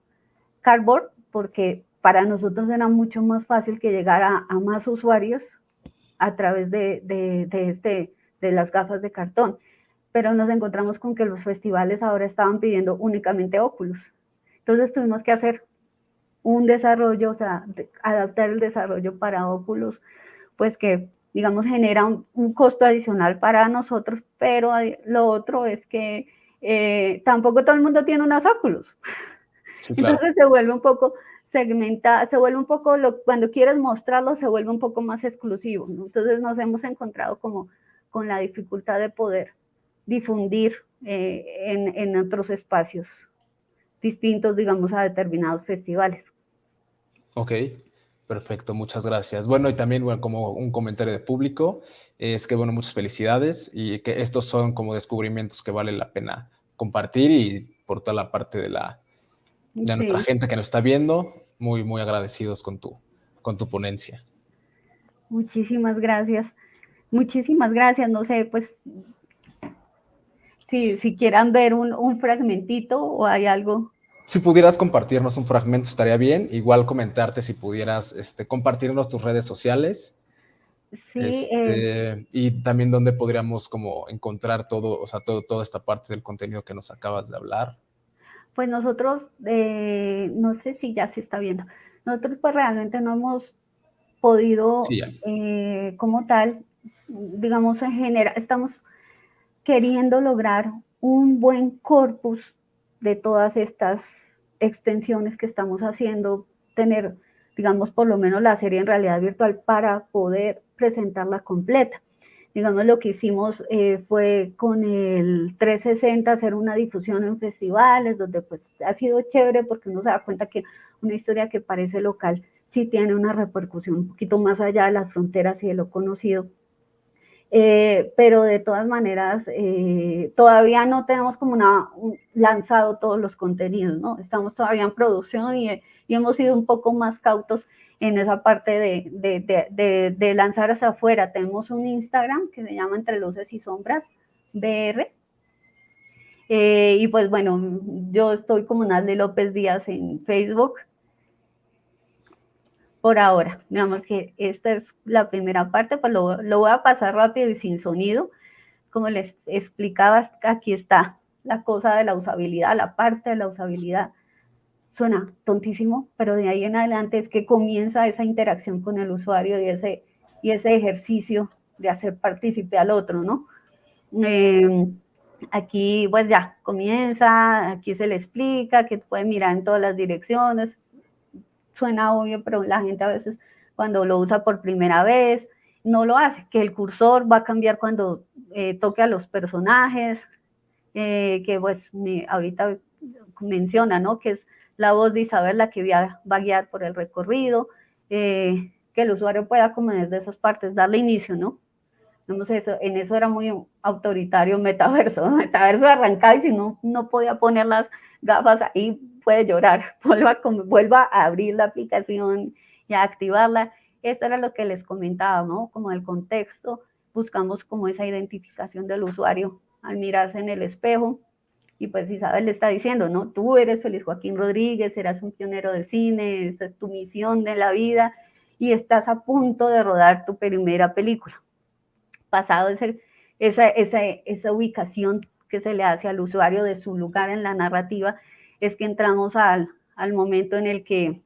Cardboard, porque para nosotros era mucho más fácil que llegara a más usuarios a través de las gafas de cartón. Pero nos encontramos con que los festivales ahora estaban pidiendo únicamente Oculus. Entonces tuvimos que hacer un desarrollo, o sea, adaptar el desarrollo para Oculus, pues que, digamos, genera un costo adicional para nosotros, pero lo otro es que tampoco todo el mundo tiene unas Oculus. Sí, claro. Entonces se segmenta, se vuelve un poco, cuando quieres mostrarlo, se vuelve un poco más exclusivo, ¿no? Entonces nos hemos encontrado como con la dificultad de poder difundir en otros espacios distintos, digamos, a determinados festivales. Ok, perfecto, muchas gracias. Bueno, y también, bueno, como un comentario de público, es que, bueno, muchas felicidades y que estos son como descubrimientos que vale la pena compartir y por toda la parte de nuestra Sí, gente que nos está viendo, muy, muy agradecidos con tu ponencia. muchísimas gracias. Muchísimas gracias. No sé, pues, si quieran ver un fragmentito o hay algo. Si pudieras compartirnos un fragmento estaría bien, igual comentarte si pudieras compartirnos tus redes sociales. Sí, Y también dónde podríamos como encontrar todo, o sea, toda esta parte del contenido que nos acabas de hablar. pues nosotros, no sé si ya se está viendo, nosotros pues realmente no hemos Sí, podido ya. como tal, digamos en general, estamos queriendo lograr un buen corpus de todas estas extensiones que estamos haciendo, tener, digamos, por lo menos la serie en realidad virtual para poder presentarla completa. Digamos, lo que hicimos fue con el 360 hacer una difusión en festivales, donde pues ha sido chévere porque uno se da cuenta que una historia que parece local sí tiene una repercusión un poquito más allá de las fronteras y de lo conocido. Pero de todas maneras, todavía no tenemos como lanzado todos los contenidos, ¿no? Estamos todavía en producción y hemos sido un poco más cautos en esa parte de lanzar hacia afuera. Tenemos un Instagram que se llama Entre Luces y Sombras BR. Y pues bueno, yo estoy como Nazli López Díaz en Facebook por ahora. Digamos que esta es la primera parte, pues lo voy a pasar rápido y sin sonido. Como les explicaba, aquí está la cosa de la usabilidad, la parte de la usabilidad. Suena tontísimo, pero de ahí en adelante es que comienza esa interacción con el usuario y ese ejercicio de hacer partícipe al otro, ¿no? Eh, Aquí pues ya comienza, aquí se le explica que puede mirar en todas las direcciones, suena obvio, pero la gente a veces cuando lo usa por primera vez no lo hace, que el cursor va a cambiar cuando toque a los personajes, que pues ahorita menciona, ¿no? Que es la voz de Isabel la que va a guiar por el recorrido, que el usuario pueda como desde esas partes darle inicio, ¿no? En eso era muy autoritario metaverso arrancado y si no podía poner las gafas ahí puede llorar, vuelva a abrir la aplicación y a activarla. Esto era lo que les comentaba, ¿no? Como el contexto, buscamos como esa identificación del usuario al mirarse en el espejo y pues Isabel le está diciendo, ¿no? Tú eres Félix Joaquín Rodríguez, eras un pionero del cine, esa es tu misión de la vida y estás a punto de rodar tu primera película. Pasado esa ubicación que se le hace al usuario de su lugar en la narrativa, es que entramos al momento en el que,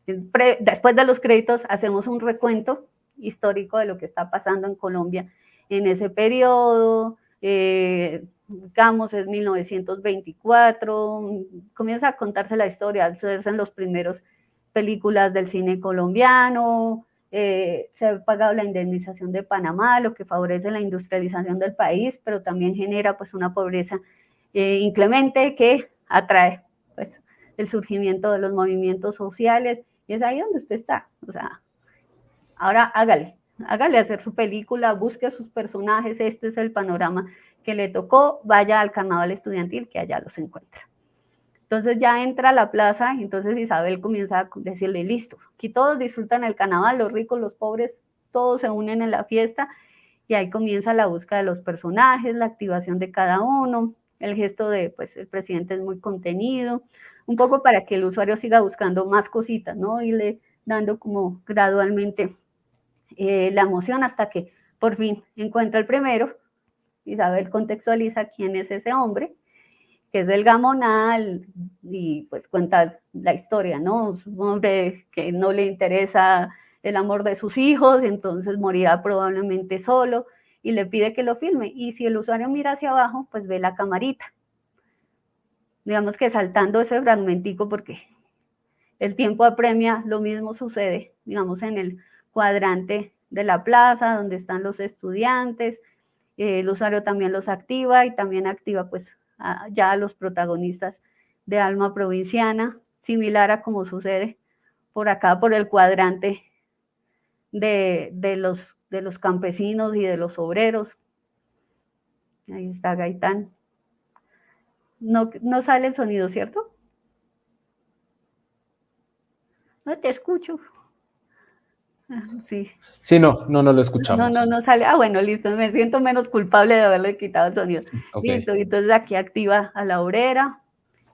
después de los créditos, hacemos un recuento histórico de lo que está pasando en Colombia en ese periodo, digamos, es 1924, comienza a contarse la historia, eso es en los primeros películas del cine colombiano, se ha pagado la indemnización de Panamá, lo que favorece la industrialización del país, pero también genera pues una pobreza inclemente que atrae pues el surgimiento de los movimientos sociales y es ahí donde usted está, o sea, ahora hágale hacer su película, busque a sus personajes, este es el panorama que le tocó, vaya al carnaval estudiantil que allá los encuentra. Entonces ya entra a la plaza, entonces Isabel comienza a decirle, listo, aquí todos disfrutan el carnaval, los ricos, los pobres, todos se unen en la fiesta y ahí comienza la búsqueda de los personajes, la activación de cada uno, el gesto de, pues el presidente es muy contenido, un poco para que el usuario siga buscando más cositas, ¿no? Y le dando como gradualmente la emoción hasta que por fin encuentra el primero, Isabel contextualiza quién es ese hombre, que es del Gamonal y pues cuenta la historia, ¿no? Es un hombre que no le interesa el amor de sus hijos, entonces morirá probablemente solo y le pide que lo filme. Y si el usuario mira hacia abajo, pues ve la camarita. Digamos que saltando ese fragmentico porque el tiempo apremia, lo mismo sucede, digamos, en el cuadrante de la plaza, donde están los estudiantes. El usuario también los activa y también activa pues ya a los protagonistas de Alma Provinciana, similar a como sucede por acá, por el cuadrante de los campesinos y de los obreros. Ahí está Gaitán. No sale el sonido, ¿cierto? No te escucho. Sí. Sí, no lo escuchamos. No sale. Ah, bueno, listo, me siento menos culpable de haberle quitado el sonido. Okay. Listo, entonces aquí activa a la obrera.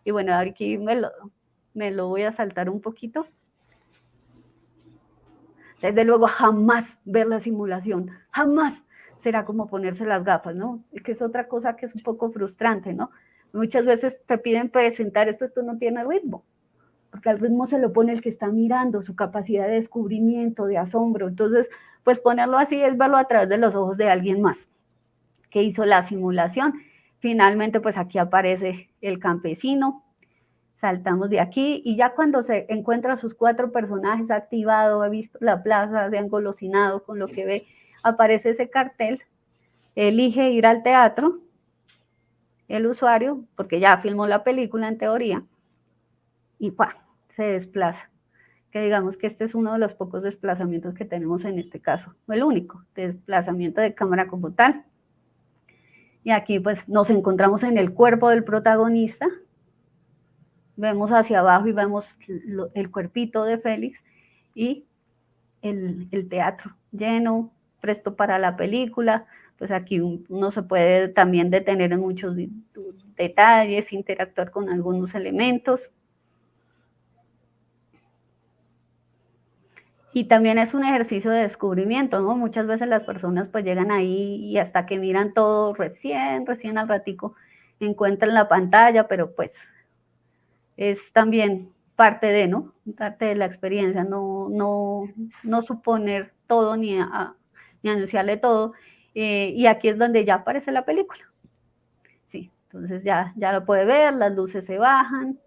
Y bueno, aquí me lo voy a saltar un poquito. Desde luego, jamás ver la simulación, jamás será como ponerse las gafas, ¿no? Es que es otra cosa que es un poco frustrante, ¿no? Muchas veces te piden presentar esto no tiene ritmo, porque al ritmo se lo pone el que está mirando, su capacidad de descubrimiento, de asombro. Entonces, pues ponerlo así es verlo a través de los ojos de alguien más que hizo la simulación. Finalmente, pues aquí aparece el campesino. Saltamos de aquí y ya cuando se encuentra a sus 4 personajes activado, ha visto la plaza, se ha engolosinado con lo que ve, aparece ese cartel, elige ir al teatro, el usuario, porque ya filmó la película en teoría, y ¡pua!, se desplaza. Que digamos que este es uno de los pocos desplazamientos que tenemos en este caso, el único desplazamiento de cámara como tal. Y aquí pues nos encontramos en el cuerpo del protagonista, vemos hacia abajo y vemos el cuerpito de Félix y el teatro lleno, presto para la película. Pues aquí uno se puede también detener en muchos detalles, interactuar con algunos elementos. Y también es un ejercicio de descubrimiento, ¿no? Muchas veces las personas pues llegan ahí y hasta que miran todo recién al ratico encuentran la pantalla, pero pues es también parte de, ¿no? Parte de la experiencia, no suponer todo ni anunciarle todo. Y aquí es donde ya aparece la película. Sí, entonces ya lo puede ver, las luces se bajan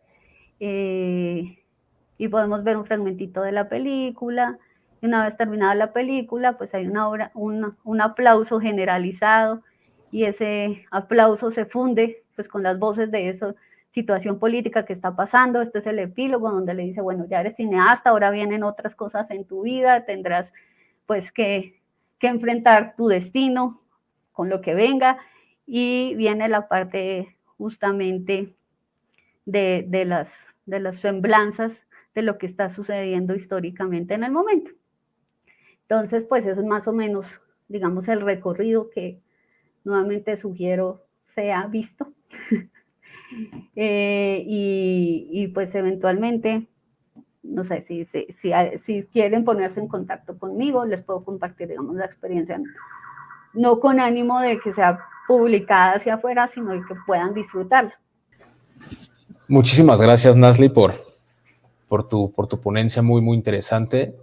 y podemos ver un fragmentito de la película. Y una vez terminada la película, pues hay un aplauso generalizado y ese aplauso se funde pues con las voces de esa situación política que está pasando. Este es el epílogo donde le dice, bueno, ya eres cineasta, ahora vienen otras cosas en tu vida, tendrás pues que enfrentar tu destino con lo que venga, y viene la parte justamente de las semblanzas de lo que está sucediendo históricamente en el momento. Entonces, pues eso es más o menos, digamos, el recorrido que nuevamente sugiero sea visto. Y pues eventualmente, no sé, si quieren ponerse en contacto conmigo, les puedo compartir, digamos, la experiencia, no con ánimo de que sea publicada hacia afuera, sino de que puedan disfrutarla. Muchísimas gracias, Nazli, por tu ponencia muy, muy interesante.